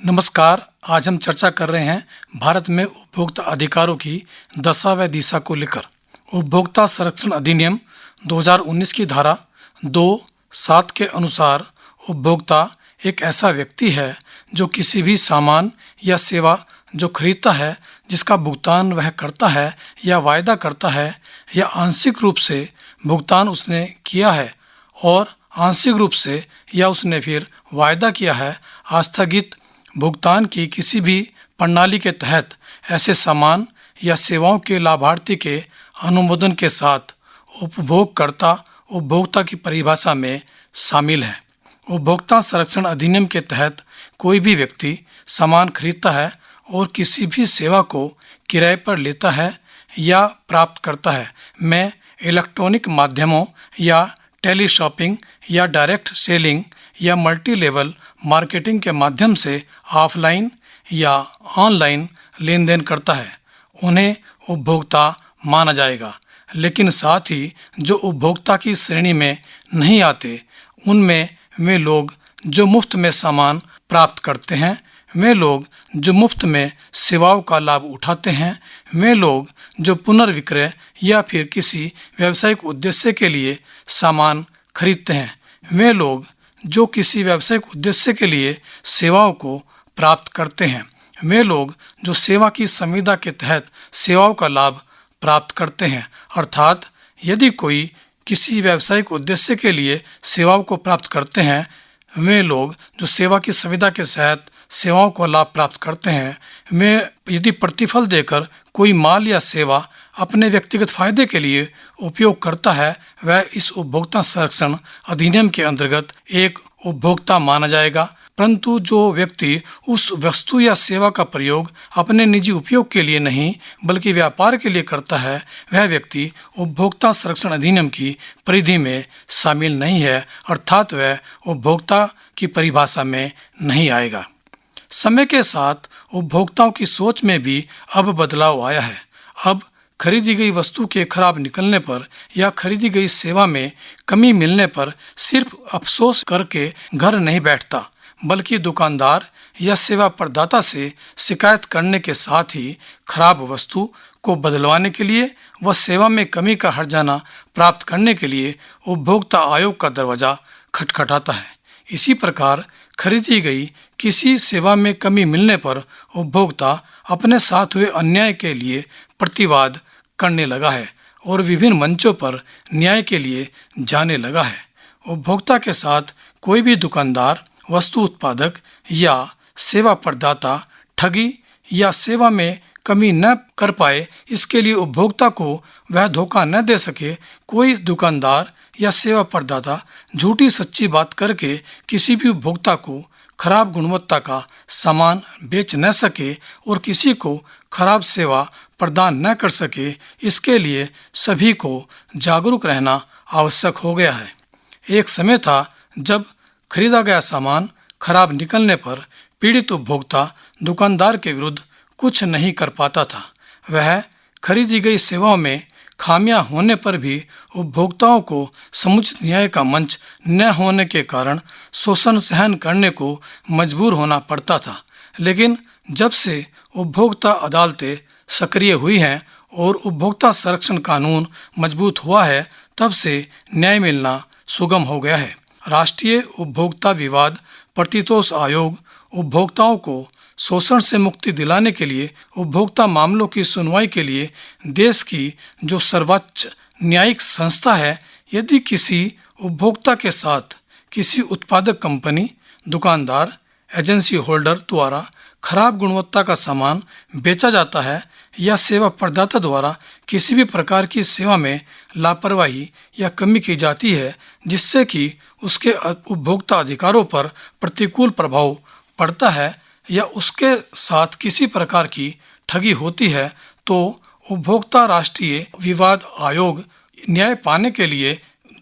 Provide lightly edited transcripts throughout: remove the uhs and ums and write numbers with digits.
नमस्कार। आज हम चर्चा कर रहे हैं भारत में उपभोक्ता अधिकारों की दशा व दिशा को लेकर। उपभोक्ता संरक्षण अधिनियम 2019 की धारा 2(7) के अनुसार उपभोक्ता एक ऐसा व्यक्ति है जो किसी भी सामान या सेवा जो खरीदता है, जिसका भुगतान वह करता है या वायदा करता है या आंशिक रूप से भुगतान उसने किया है और आंशिक रूप से या उसने फिर वायदा किया है, आस्थगित भुगतान की किसी भी प्रणाली के तहत ऐसे सामान या सेवाओं के लाभार्थी के अनुमोदन के साथ उपभोगकर्ता उपभोक्ता की परिभाषा में शामिल है। उपभोक्ता संरक्षण अधिनियम के तहत कोई भी व्यक्ति सामान खरीदता है और किसी भी सेवा को किराए पर लेता है या प्राप्त करता है में इलेक्ट्रॉनिक माध्यमों या टेली शॉपिंग या डायरेक्ट सेलिंग या मल्टी लेवल मार्केटिंग के माध्यम से ऑफलाइन या ऑनलाइन लेन देन करता है, उन्हें उपभोक्ता माना जाएगा। लेकिन साथ ही जो उपभोक्ता की श्रेणी में नहीं आते, उनमें वे लोग जो मुफ्त में सामान प्राप्त करते हैं, वे लोग जो मुफ्त में सेवाओं का लाभ उठाते हैं, वे लोग जो पुनर्विक्रय या फिर किसी व्यावसायिक उद्देश्य के लिए सामान खरीदते हैं, वे लोग जो किसी व्यावसायिक उद्देश्य के लिए सेवाओं को प्राप्त करते हैं, वे लोग जो सेवा की संविदा के तहत सेवाओं का लाभ प्राप्त करते हैं। अर्थात यदि कोई किसी व्यावसायिक उद्देश्य के लिए सेवाओं को प्राप्त करते हैं, वे लोग जो सेवा की संविदा के तहत सेवाओं को लाभ प्राप्त करते हैं, वे यदि प्रतिफल देकर कोई माल या सेवा अपने व्यक्तिगत फायदे के लिए उपयोग करता है, वह इस उपभोक्ता संरक्षण अधिनियम के अंतर्गत एक उपभोक्ता माना जाएगा। परंतु जो व्यक्ति उस वस्तु या सेवा का प्रयोग अपने निजी उपयोग के लिए नहीं बल्कि व्यापार के लिए करता है, वह व्यक्ति उपभोक्ता संरक्षण अधिनियम की परिधि में शामिल नहीं है, अर्थात वह उपभोक्ता की परिभाषा में नहीं आएगा। समय के साथ उपभोक्ताओं की सोच में भी अब बदलाव आया है। अब खरीदी गई वस्तु के खराब निकलने पर या खरीदी गई सेवा में कमी मिलने पर सिर्फ अफसोस करके घर नहीं बैठता, बल्कि दुकानदार या सेवा प्रदाता से शिकायत करने के साथ ही खराब वस्तु को बदलवाने के लिए व सेवा में कमी का हर्जाना प्राप्त करने के लिए उपभोक्ता आयोग का दरवाजा खटखटाता है। इसी प्रकार खरीदी गई किसी सेवा में कमी मिलने पर उपभोक्ता अपने साथ हुए अन्याय के लिए प्रतिवाद करने लगा है और विभिन्न मंचों पर न्याय के लिए जाने लगा है। उपभोक्ता के साथ कोई भी दुकानदार, वस्तु उत्पादक या सेवा प्रदाता ठगी या सेवा में कमी न कर पाए, इसके लिए उपभोक्ता को वह धोखा न दे सके। कोई दुकानदार या सेवा प्रदाता झूठी सच्ची बात करके किसी भी उपभोक्ता को खराब गुणवत्ता का सामान बेच न सके और किसी को खराब सेवा प्रदान न कर सके, इसके लिए सभी को जागरूक रहना आवश्यक हो गया है। एक समय था जब खरीदा गया सामान खराब निकलने पर पीड़ित उपभोक्ता दुकानदार के विरुद्ध कुछ नहीं कर पाता था। वह खरीदी गई सेवाओं में खामियां होने पर भी उपभोक्ताओं को समुचित न्याय का मंच न होने के कारण शोषण सहन करने को मजबूर होना पड़ता था। लेकिन जब से उपभोक्ता अदालतें सक्रिय हुई हैं और उपभोक्ता संरक्षण कानून मजबूत हुआ है, तब से न्याय मिलना सुगम हो गया है। राष्ट्रीय उपभोक्ता विवाद प्रतितोष आयोग उपभोक्ताओं को शोषण से मुक्ति दिलाने के लिए उपभोक्ता मामलों की सुनवाई के लिए देश की जो सर्वोच्च न्यायिक संस्था है। यदि किसी उपभोक्ता के साथ किसी उत्पादक कंपनी, दुकानदार, एजेंसी होल्डर द्वारा खराब गुणवत्ता का सामान बेचा जाता है या सेवा प्रदाता द्वारा किसी भी प्रकार की सेवा में लापरवाही या कमी की जाती है, जिससे कि उसके उपभोक्ता अधिकारों पर प्रतिकूल प्रभाव पड़ता है या उसके साथ किसी प्रकार की ठगी होती है, तो उपभोक्ता राष्ट्रीय विवाद आयोग न्याय पाने के लिए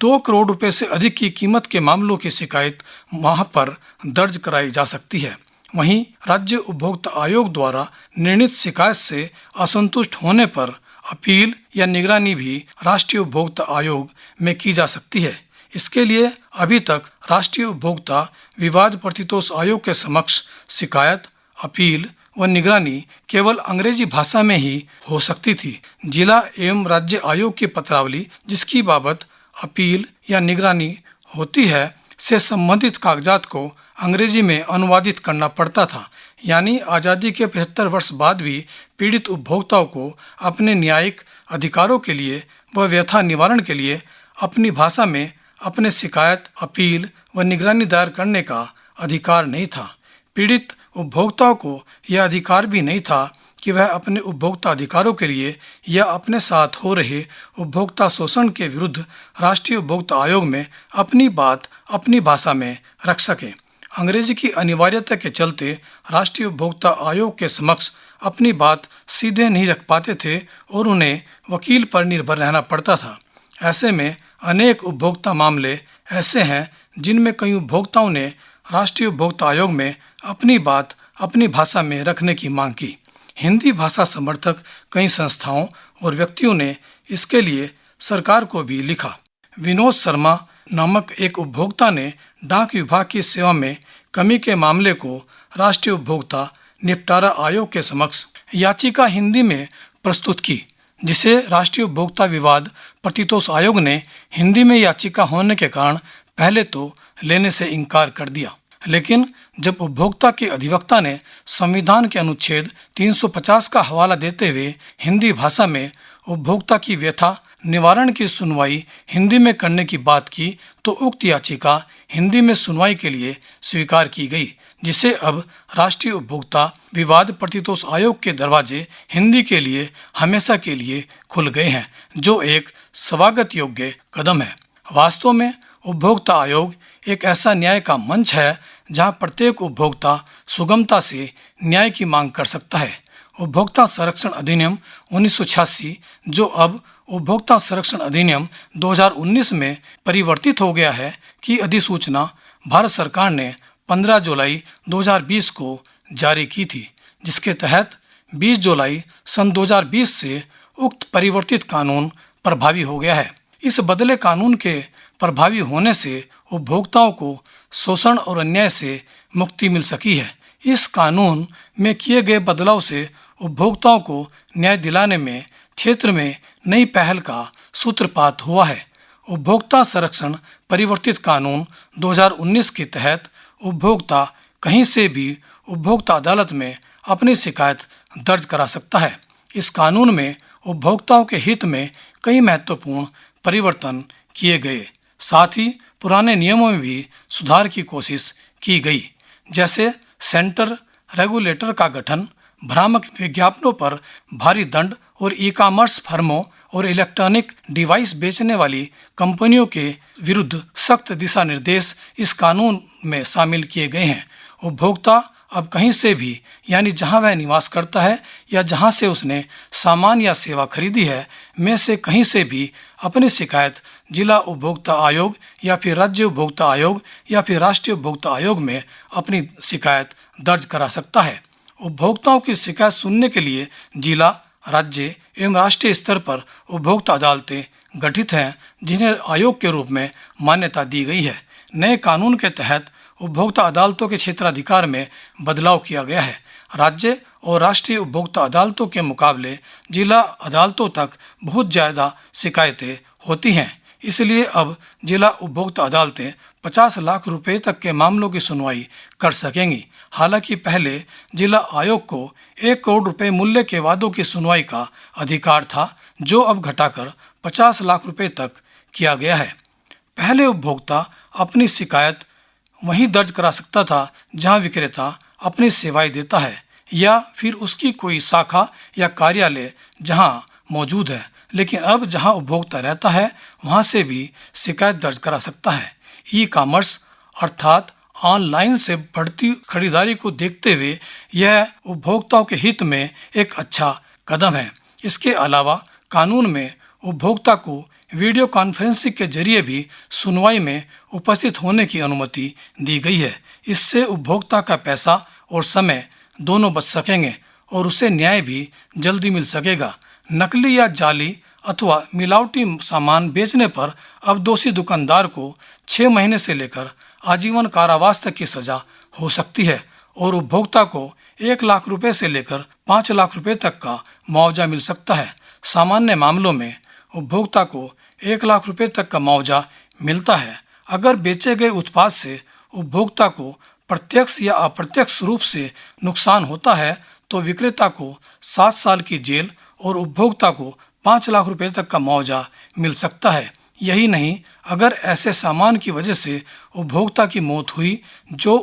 2 करोड़ रुपए से अधिक की कीमत के मामलों की शिकायत वहां पर दर्ज कराई जा सकती है। वहीं राज्य उपभोक्ता आयोग द्वारा निर्णित शिकायत से असंतुष्ट होने पर अपील या निगरानी भी राष्ट्रीय उपभोक्ता आयोग में की जा सकती है। इसके लिए अभी तक राष्ट्रीय उपभोक्ता विवाद प्रतितोष आयोग के समक्ष शिकायत, अपील व निगरानी केवल अंग्रेजी भाषा में ही हो सकती थी। जिला एवं राज्य आयोग की पत्रावली जिसकी बाबत अपील या निगरानी होती है से संबंधित कागजात को अंग्रेजी में अनुवादित करना पड़ता था। यानी आज़ादी के 75 वर्ष बाद भी पीड़ित उपभोक्ताओं को अपने न्यायिक अधिकारों के लिए व व्यथा निवारण के लिए अपनी भाषा में अपने शिकायत, अपील व निगरानी दायर करने का अधिकार नहीं था। पीड़ित उपभोक्ताओं को यह अधिकार भी नहीं था कि वह अपने उपभोक्ता अधिकारों के लिए या अपने साथ हो रहे उपभोक्ता शोषण के विरुद्ध राष्ट्रीय उपभोक्ता आयोग में अपनी बात अपनी भाषा में रख सकें। अंग्रेजी की अनिवार्यता के चलते राष्ट्रीय उपभोक्ता आयोग के समक्ष अपनी बात सीधे नहीं रख पाते थे और उन्हें वकील पर निर्भर रहना पड़ता था। ऐसे में अनेक उपभोक्ता मामले ऐसे हैं जिनमें कई उपभोक्ताओं ने राष्ट्रीय उपभोक्ता आयोग में अपनी बात अपनी भाषा में रखने की मांग की। हिंदी भाषा समर्थक कई संस्थाओं और व्यक्तियों ने इसके लिए सरकार को भी लिखा। विनोद शर्मा नामक एक उपभोक्ता ने डाक विभाग की सेवा में कमी के मामले को राष्ट्रीय उपभोक्ता निपटारा आयोग के समक्ष याचिका हिंदी में प्रस्तुत की, जिसे राष्ट्रीय उपभोक्ता विवाद प्रतितोष आयोग ने हिंदी में याचिका होने के कारण पहले तो लेने से इनकार कर दिया। लेकिन जब उपभोक्ता के अधिवक्ता ने संविधान के अनुच्छेद 350 का हवाला देते हुए हिंदी भाषा में उपभोक्ता की व्यथा निवारण की सुनवाई हिंदी में करने की बात की तो उक्त याचिका हिंदी में सुनवाई के लिए स्वीकार की गई, जिसे अब राष्ट्रीय उपभोक्ता विवाद प्रतितोष आयोग के दरवाजे हिंदी के लिए हमेशा के लिए खुल गए हैं, जो एक स्वागत योग्य कदम है। वास्तव में उपभोक्ता आयोग एक ऐसा न्याय का मंच है जहां प्रत्येक उपभोक्ता सुगमता से न्याय की मांग कर सकता है। उपभोक्ता संरक्षण अधिनियम 1986 जो अब उपभोक्ता संरक्षण अधिनियम 2019 में परिवर्तित हो गया है की अधिसूचना भारत सरकार ने 15 जुलाई 2020 को जारी की थी, जिसके तहत 20 जुलाई सन 2020 से उक्त परिवर्तित कानून प्रभावी हो गया है। इस बदले कानून के प्रभावी होने से उपभोक्ताओं को शोषण और अन्याय से मुक्ति मिल सकी है। इस कानून में किए गए बदलाव से उपभोक्ताओं को न्याय दिलाने में क्षेत्र में नई पहल का सूत्रपात हुआ है। उपभोक्ता संरक्षण परिवर्तित कानून 2019 के तहत उपभोक्ता कहीं से भी उपभोक्ता अदालत में अपनी शिकायत दर्ज करा सकता है। इस कानून में उपभोक्ताओं के हित में कई महत्वपूर्ण परिवर्तन किए गए, साथ ही पुराने नियमों में भी सुधार की कोशिश की गई, जैसे सेंटर रेगुलेटर का गठन, भ्रामक विज्ञापनों पर भारी दंड और ई कॉमर्स फर्मों और इलेक्ट्रॉनिक डिवाइस बेचने वाली कंपनियों के विरुद्ध सख्त दिशा निर्देश इस कानून में शामिल किए गए हैं। उपभोक्ता अब कहीं से भी, यानी जहां वह निवास करता है या जहां से उसने सामान या सेवा खरीदी है, में से कहीं से भी अपनी शिकायत जिला उपभोक्ता आयोग या फिर राज्य उपभोक्ता आयोग या फिर राष्ट्रीय उपभोक्ता आयोग में अपनी शिकायत दर्ज करा सकता है। उपभोक्ताओं की शिकायत सुनने के लिए जिला, राज्य एवं राष्ट्रीय स्तर पर उपभोक्ता अदालतें गठित हैं, जिन्हें आयोग के रूप में मान्यता दी गई है। नए कानून के तहत उपभोक्ता अदालतों के क्षेत्राधिकार में बदलाव किया गया है। राज्य और राष्ट्रीय उपभोक्ता अदालतों के मुकाबले जिला अदालतों तक बहुत ज़्यादा शिकायतें होती हैं, इसलिए अब जिला उपभोक्ता अदालतें 50 लाख रुपए तक के मामलों की सुनवाई कर सकेंगी। हालांकि पहले जिला आयोग को 1 करोड़ रुपए मूल्य के वादों की सुनवाई का अधिकार था, जो अब घटाकर 50 लाख रुपए तक किया गया है। पहले उपभोक्ता अपनी शिकायत वहीं दर्ज करा सकता था जहां विक्रेता अपनी सेवाएं देता है या फिर उसकी कोई शाखा या कार्यालय जहां मौजूद है, लेकिन अब जहां उपभोक्ता रहता है वहां से भी शिकायत दर्ज करा सकता है। ई कॉमर्स अर्थात ऑनलाइन से बढ़ती खरीदारी को देखते हुए यह उपभोक्ताओं के हित में एक अच्छा कदम है। इसके अलावा कानून में उपभोक्ता को वीडियो कॉन्फ्रेंसिंग के जरिए भी सुनवाई में उपस्थित होने की अनुमति दी गई है। इससे उपभोक्ता का पैसा और समय दोनों बच सकेंगे और उसे न्याय भी जल्दी मिल सकेगा। नकली या जाली अथवा मिलावटी सामान बेचने पर अब दोषी दुकानदार को 6 महीने से लेकर आजीवन कारावास तक की सजा हो सकती है और उपभोक्ता को 1 लाख रुपए से लेकर 5 लाख रुपए तक का मुआवजा मिल सकता है। सामान्य मामलों में उपभोक्ता को 1 लाख रुपए तक का मुआवजा मिलता है। अगर बेचे गए उत्पाद से उपभोक्ता को प्रत्यक्ष या अप्रत्यक्ष रूप से नुकसान होता है तो विक्रेता को 7 साल की जेल और उपभोक्ता को 5 लाख रुपए तक का मुआवजा मिल सकता है। यही नहीं, अगर ऐसे सामान की वजह से उपभोक्ता की मौत हुई तो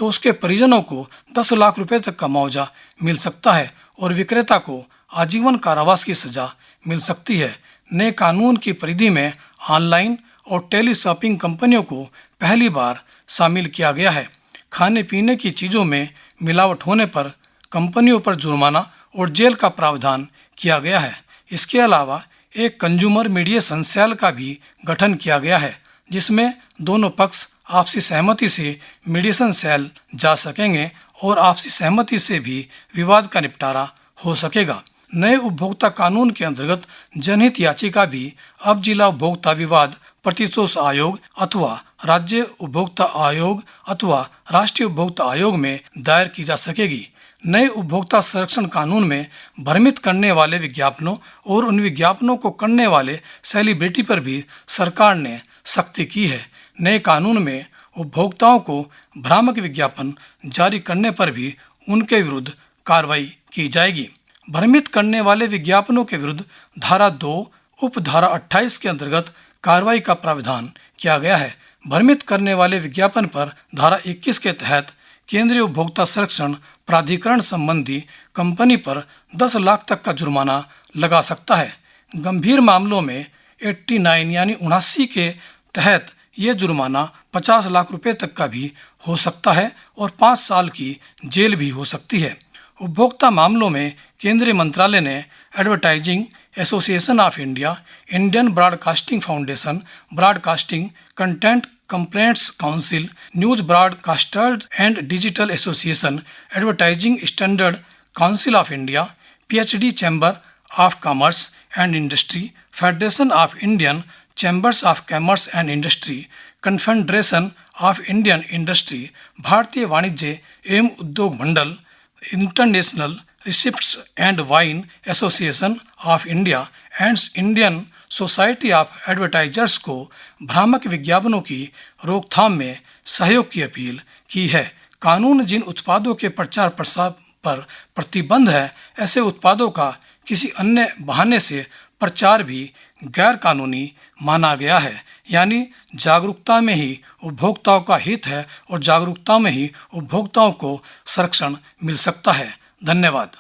उसके परिजनों को 10 लाख रुपए तक का मुआवजा मिल सकता है और विक्रेता को आजीवन कारावास की सजा मिल सकती है। नए कानून की परिधि में ऑनलाइन और टेली शॉपिंग कंपनियों को पहली बार शामिल किया गया है। खाने पीने की चीज़ों में मिलावट होने पर कंपनियों पर जुर्माना और जेल का प्रावधान किया गया है। इसके अलावा एक कंज्यूमर मीडिएशन सेल का भी गठन किया गया है, जिसमें दोनों पक्ष आपसी सहमति से मीडिएशन सेल जा सकेंगे और आपसी सहमति से भी विवाद का निपटारा हो सकेगा। नए उपभोक्ता कानून के अंतर्गत जनहित याचिका भी अब जिला उपभोक्ता विवाद प्रतिशोध आयोग अथवा राज्य उपभोक्ता आयोग अथवा राष्ट्रीय उपभोक्ता आयोग में दायर की जा सकेगी। नए उपभोक्ता संरक्षण कानून में भ्रमित करने वाले विज्ञापनों और उन विज्ञापनों को करने वाले सेलिब्रिटी पर भी सरकार ने सख्ती की है। नए कानून में उपभोक्ताओं को भ्रामक विज्ञापन जारी करने पर भी उनके विरुद्ध कार्रवाई की जाएगी। भ्रमित करने वाले विज्ञापनों के विरुद्ध धारा 2 उपधारा 28 के अंतर्गत कार्रवाई का प्रावधान किया गया है। भ्रमित करने वाले विज्ञापन पर धारा 21 के तहत केंद्रीय उपभोक्ता संरक्षण प्राधिकरण संबंधी कंपनी पर 10 लाख तक का जुर्माना लगा सकता है। गंभीर मामलों में 89 यानी 79 के तहत ये जुर्माना 50 लाख रुपए तक का भी हो सकता है और 5 साल की जेल भी हो सकती है। उपभोक्ता मामलों में केंद्रीय मंत्रालय ने advertising association of India, Indian broadcasting foundation, broadcasting content complaints council, news broadcasters and digital association, advertising standard council of India, PHD chamber of commerce and industry, federation of Indian chambers of commerce and industry, confederation of Indian industry, भारतीय वाणिज्य एवं उद्योग मंडल, international receipts and wine association of India and Indian society of advertisers को भ्रामक विज्ञापनों की रोकथाम में सहयोग की अपील की है। कानून जिन उत्पादों के प्रचार प्रसार पर प्रतिबंध है, ऐसे उत्पादों का किसी अन्य बहाने से प्रचार भी गैर कानूनी माना गया है। यानी जागरूकता में ही उपभोक्ताओं का हित है और जागरूकता में ही उपभोक्ताओं को संरक्षण मिल सकता है। धन्यवाद।